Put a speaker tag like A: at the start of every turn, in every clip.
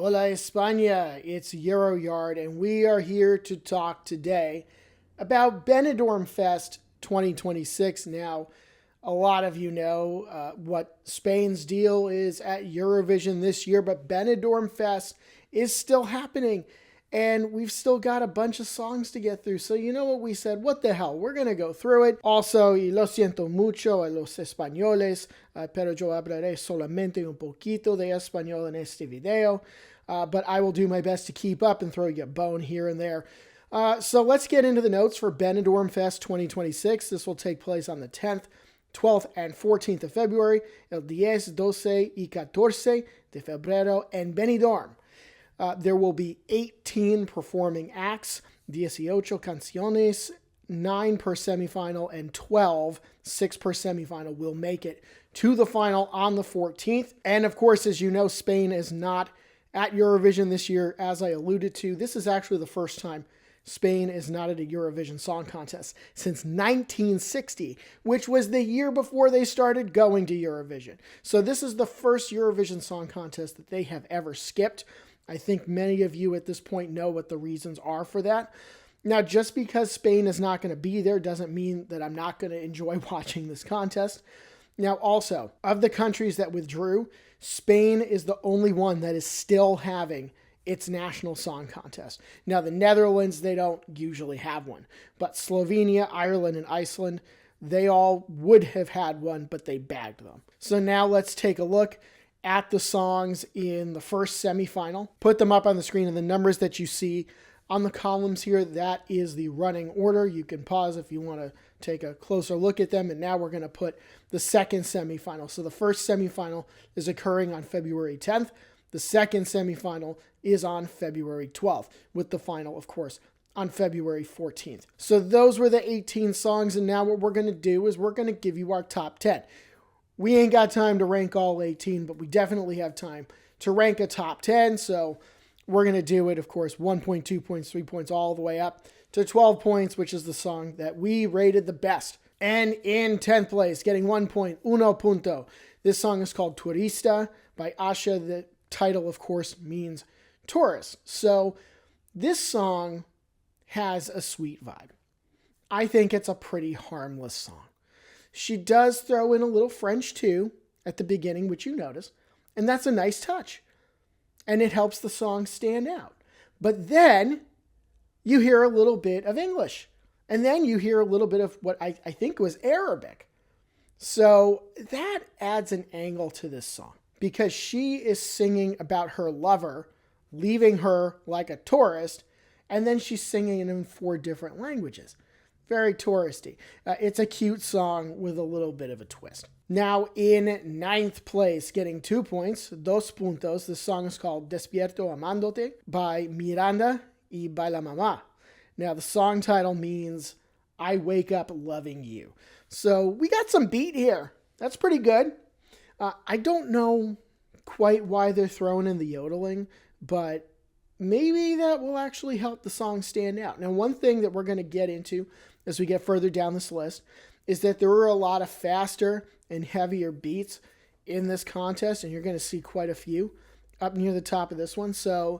A: Hola España, it's Euroyard, and we are here to talk today about Benidorm Fest 2026. Now, a lot of you know what Spain's deal is at Eurovision this year, but Benidorm Fest is still happening, and we've still got a bunch of songs to get through. So you know what we said? What the hell? We're going to go through it. Also, y lo siento mucho a los españoles, pero yo hablaré solamente un poquito de español en este video. But I will do my best to keep up and throw you a bone here and there. So let's get into the notes for Benidorm Fest 2026. This will take place on the 10th, 12th, and 14th of February, el 10, 12, y 14 de febrero en Benidorm. There will be 18 performing acts, 18 canciones, 9 per semifinal, and 12, 6 per semifinal, will make it to the final on the 14th. And of course, as you know, Spain is not at Eurovision this year, as I alluded to. This is actually the first time Spain is not at a Eurovision Song Contest since 1960, which was the year before they started going to Eurovision. So this is the first Eurovision Song Contest that they have ever skipped. I think many of you at this point know what the reasons are for that. Now, just because Spain is not going to be there doesn't mean that I'm not going to enjoy watching this contest. Now, also, of the countries that withdrew, Spain is the only one that is still having its national song contest. Now, the Netherlands, they don't usually have one, but Slovenia, Ireland, and Iceland, they all would have had one, but they bagged them. So now let's take a look at the songs in the first semifinal. Put them up on the screen, and the numbers that you see on the columns here, that is the running order. You can pause if you want to take a closer look at them. And now we're going to put the second semifinal. So the first semifinal is occurring on February 10th. The second semifinal is on February 12th, with the final, of course, on February 14th. So those were the 18 songs. And now what we're going to do is we're going to give you our top 10. We ain't got time to rank all 18, but we definitely have time to rank a top 10. So we're going to do it, of course, 1 point, 2 points, 3 points, all the way up to 12 points, which is the song that we rated the best. And in 10th place, getting 1 point, uno punto. This song is called Turista by Asha. The title, of course, means tourist. So this song has a sweet vibe. I think it's a pretty harmless song. She does throw in a little French too at the beginning, which you notice, and that's a nice touch. And it helps the song stand out. But then you hear a little bit of English, and then you hear a little bit of what I think was Arabic. So that adds an angle to this song because she is singing about her lover leaving her like a tourist, and then she's singing it in 4 different languages. Very touristy. It's a cute song with a little bit of a twist. Now in 9th place, getting 2 points, dos puntos. This song is called Despierto Amándote by Miranda y by la Mamá. Now the song title means I wake up loving you. So we got some beat here. That's pretty good. I don't know quite why they're throwing in the yodeling, but maybe that will actually help the song stand out. Now, one thing that we're going to get into as we get further down this list is that there are a lot of faster and heavier beats in this contest, and you're going to see quite a few up near the top of this one. So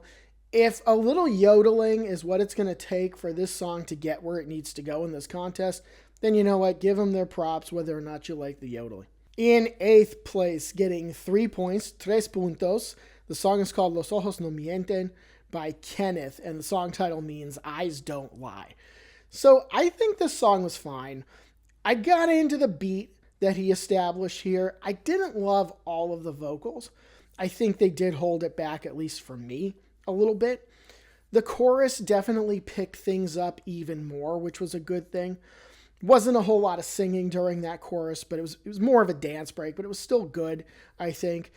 A: if a little yodeling is what it's going to take for this song to get where it needs to go in this contest, then you know what? Give them their props, whether or not you like the yodeling. In 8th place, getting 3 points, tres puntos. The song is called Los Ojos No Mienten by Kenneth, and the song title means Eyes Don't Lie. So I think this song was fine. I got into the beat that he established here. I didn't love all of the vocals. I think they did hold it back, at least for me, a little bit. The chorus definitely picked things up even more, which was a good thing. Wasn't a whole lot of singing during that chorus, but it was more of a dance break, but it was still good, I think.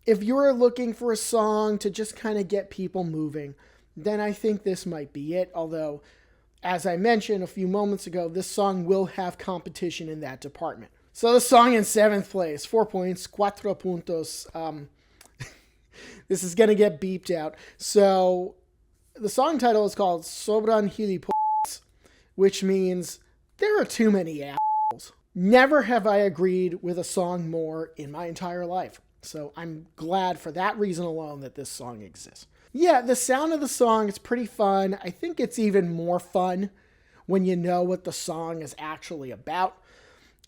A: If you're looking for a song to just kind of get people moving, then I think this might be it. Although, as I mentioned a few moments ago, this song will have competition in that department. So the song in 7th place, 4 points, cuatro puntos. This is going to get beeped out. So the song title is called Sobran Gilipollas, which means there are too many assholes. Never have I agreed with a song more in my entire life. So I'm glad for that reason alone that this song exists. Yeah, the sound of the song is pretty fun. I think it's even more fun when you know what the song is actually about.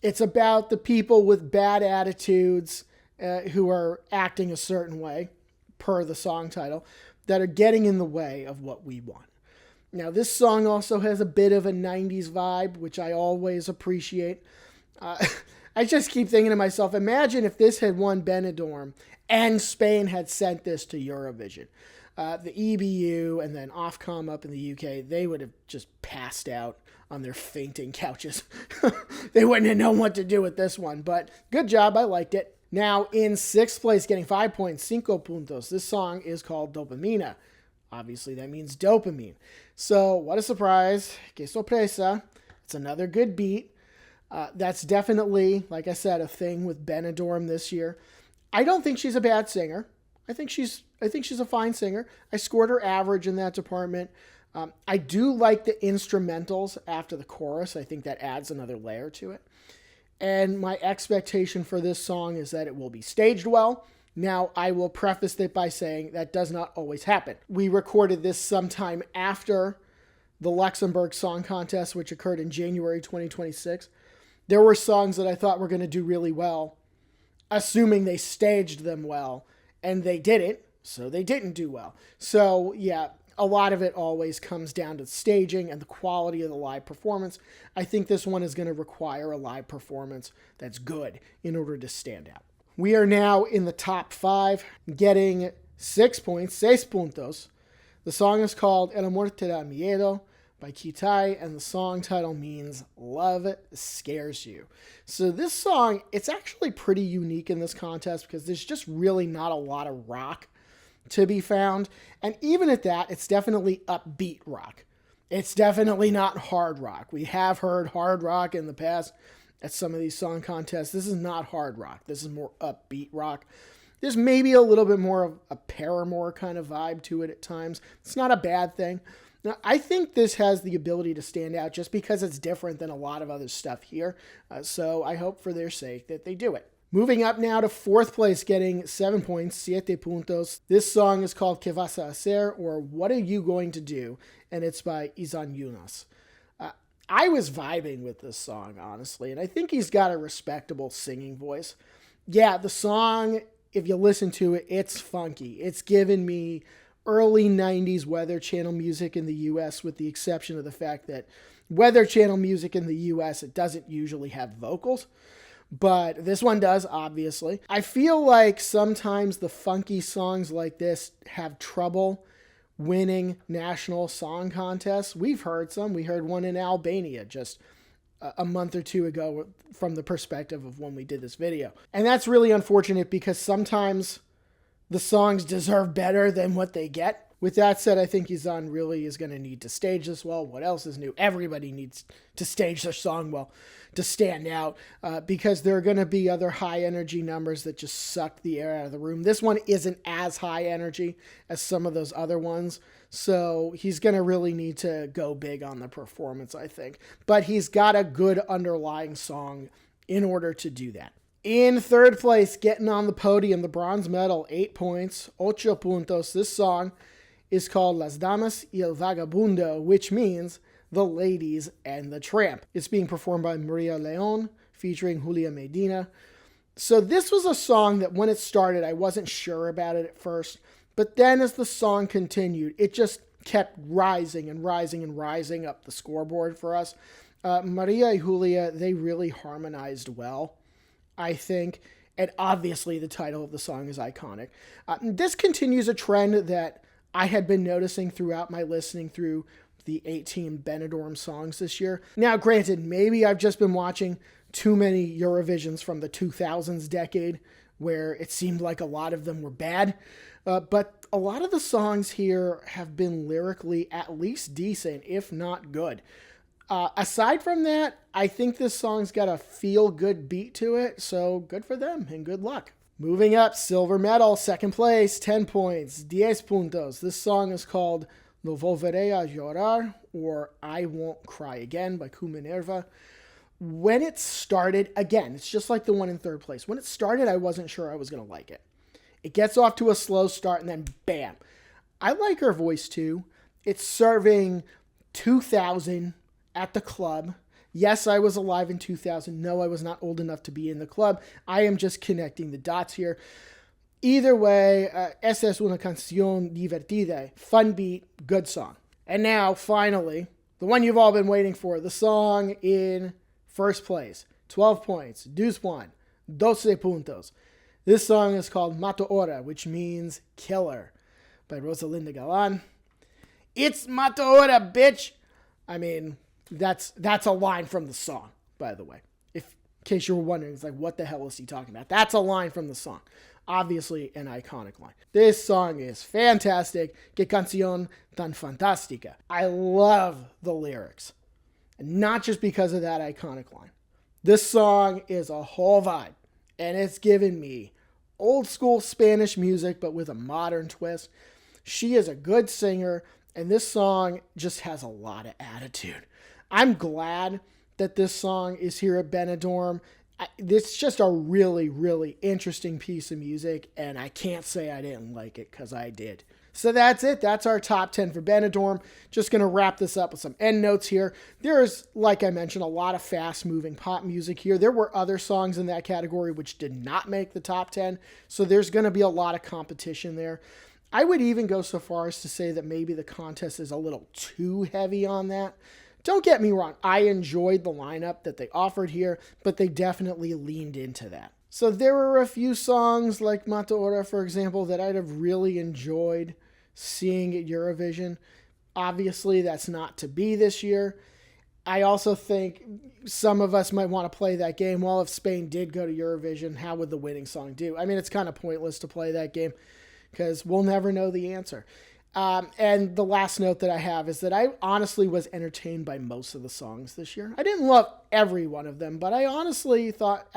A: It's about the people with bad attitudes who are acting a certain way, per the song title, that are getting in the way of what we want. Now, this song also has a bit of a 90s vibe, which I always appreciate. I just keep thinking to myself, imagine if this had won Benidorm and Spain had sent this to Eurovision. The EBU and then Ofcom up in the UK, they would have just passed out on their fainting couches. They wouldn't have known what to do with this one, but good job. I liked it. Now, in sixth place, getting 5 points, 5 puntos. This song is called Dopamina. Obviously, that means dopamine. So, what a surprise. Que sorpresa. It's another good beat. That's definitely, like I said, a thing with Benidorm this year. I don't think she's a bad singer. I think she's a fine singer. I scored her average in that department. I do like the instrumentals after the chorus. I think that adds another layer to it. And my expectation for this song is that it will be staged well. Now, I will preface it by saying that does not always happen. We recorded this sometime after the Luxembourg Song Contest, which occurred in January 2026. There were songs that I thought were going to do really well, assuming they staged them well, and they didn't, so they didn't do well. So, yeah, a lot of it always comes down to staging and the quality of the live performance. I think this one is going to require a live performance that's good in order to stand out. We are now in the top 5, getting 6 points, 6 puntos. The song is called El Amor Te Da Miedo by Kitai, and the song title means Love Scares You. So this song, it's actually pretty unique in this contest because there's just really not a lot of rock to be found. And even at that, it's definitely upbeat rock. It's definitely not hard rock. We have heard hard rock in the past at some of these song contests. This is not hard rock. This is more upbeat rock. There's maybe a little bit more of a Paramore kind of vibe to it at times. It's not a bad thing. Now, I think this has the ability to stand out just because it's different than a lot of other stuff here. So I hope for their sake that they do it. Moving up now to 4th place, getting 7 points, 7 puntos. This song is called Que vas a hacer, or What Are You Going to Do? And it's by Izan Yunus. I was vibing with this song, honestly, and I think he's got a respectable singing voice. Yeah, the song, if you listen to it, it's funky. It's given me early 90s Weather Channel music in the U.S., with the exception of the fact that Weather Channel music in the U.S., it doesn't usually have vocals. But this one does, obviously. I feel like sometimes the funky songs like this have trouble winning national song contests. We've heard some. We heard one in Albania just a month or two ago from the perspective of when we did this video. And that's really unfortunate because sometimes the songs deserve better than what they get. With that said, I think Izan really is going to need to stage this well. What else is new? Everybody needs to stage their song well to stand out because there are going to be other high energy numbers that just suck the air out of the room. This one isn't as high energy as some of those other ones, so he's going to really need to go big on the performance, I think. But he's got a good underlying song in order to do that. In 3rd place, getting on the podium, the bronze medal, 8 points, 8 puntos. This song is called Las Damas y el Vagabundo, which means The Ladies and the Tramp. It's being performed by Maria Leon, featuring Julia Medina. So this was a song that when it started, I wasn't sure about it at first, but then as the song continued, it just kept rising and rising and rising up the scoreboard for us. Maria and Julia, they really harmonized well, I think, and obviously the title of the song is iconic. This continues a trend that I had been noticing throughout my listening through the 18 Benidorm songs this year. Now, granted, maybe I've just been watching too many Eurovisions from the 2000s decade where it seemed like a lot of them were bad, but a lot of the songs here have been lyrically at least decent, if not good. Aside from that, I think this song's got a feel-good beat to it, so good for them and good luck. Moving up, silver medal, 2nd place, 10 points, 10 puntos. This song is called No Volveré a Llorar, or I Won't Cry Again by Cu Minerva. When it started, again, it's just like the one in 3rd place. When it started, I wasn't sure I was going to like it. It gets off to a slow start and then bam. I like her voice too. It's serving 2000 at the club. Yes, I was alive in 2000. No, I was not old enough to be in the club. I am just connecting the dots here. Either way, esa es una canción divertida. Fun beat, good song. And now, finally, the one you've all been waiting for, the song in first place. 12 points. Deuce 1. 12 puntos. This song is called Mata Hora, which means killer, by Rosalinda Galan. It's Mata Hora, bitch! I mean, that's a line from the song, by the way. In case you were wondering, it's like, what the hell is he talking about? That's a line from the song. Obviously, an iconic line. This song is fantastic. Que canción tan fantástica. I love the lyrics. And not just because of that iconic line. This song is a whole vibe. And it's given me old school Spanish music, but with a modern twist. She is a good singer. And this song just has a lot of attitude. I'm glad that this song is here at Benidorm. It's just a really, really interesting piece of music, and I can't say I didn't like it, because I did. So that's it. That's our top 10 for Benidorm. Just going to wrap this up with some end notes here. There's, like I mentioned, a lot of fast-moving pop music here. There were other songs in that category which did not make the top 10, so there's going to be a lot of competition there. I would even go so far as to say that maybe the contest is a little too heavy on that. Don't get me wrong, I enjoyed the lineup that they offered here, but they definitely leaned into that. So there were a few songs like Mata Hora, for example, that I'd have really enjoyed seeing at Eurovision. Obviously, that's not to be this year. I also think some of us might want to play that game. Well, if Spain did go to Eurovision, how would the winning song do? I mean, it's kind of pointless to play that game because we'll never know the answer. And the last note that I have is that I honestly was entertained by most of the songs this year. I didn't love every one of them, but I honestly thought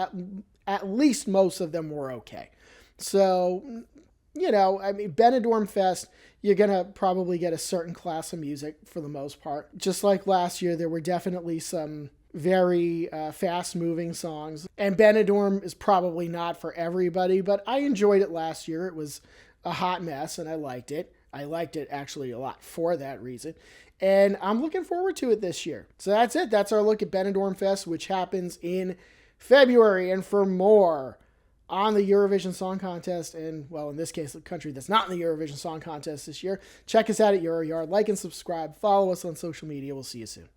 A: at least most of them were okay. So, I mean, Benidorm Fest, you're going to probably get a certain class of music for the most part. Just like last year, there were definitely some very fast-moving songs. And Benidorm is probably not for everybody, but I enjoyed it last year. It was a hot mess, and I liked it. I liked it actually a lot for that reason. And I'm looking forward to it this year. So that's it. That's our look at Benidorm Fest, which happens in February. And for more on the Eurovision Song Contest, and, well, in this case, the country that's not in the Eurovision Song Contest this year, check us out at EuroYard. Like and subscribe. Follow us on social media. We'll see you soon.